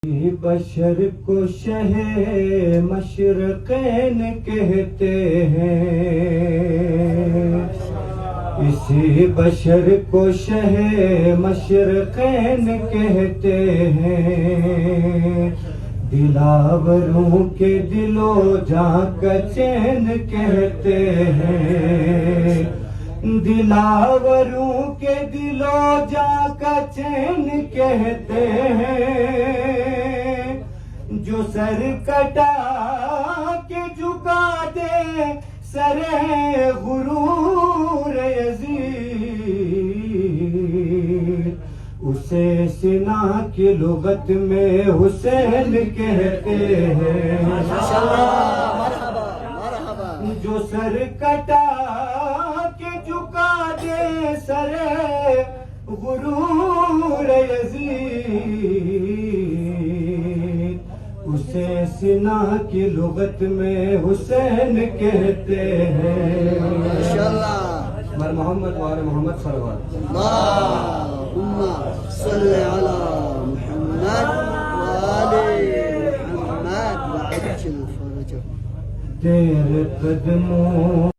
بشر کو شہ مشرقین کہتے ہیں، اسی بشر کو شہ مشرقین کہتے ہیں، دلاوروں کے دل و جاں کا چین کہتے ہیں، دلاوروں کے دل و جاں کا چین کہتے ہیں، جو سر کٹا کے جھکا دے سر غرور یزید، اسے سنا کی لغت میں حسین کہتے ہیں، جو سر کٹا کے جھکا دے سر غرور یزید، اسے سنا کی لغت میں حسین کہتے ہیں۔ مر محمد وآل محمد صلوات اللہم صلی علی محمد وآل محمد وعجل فرجہ۔ تیرے قدموں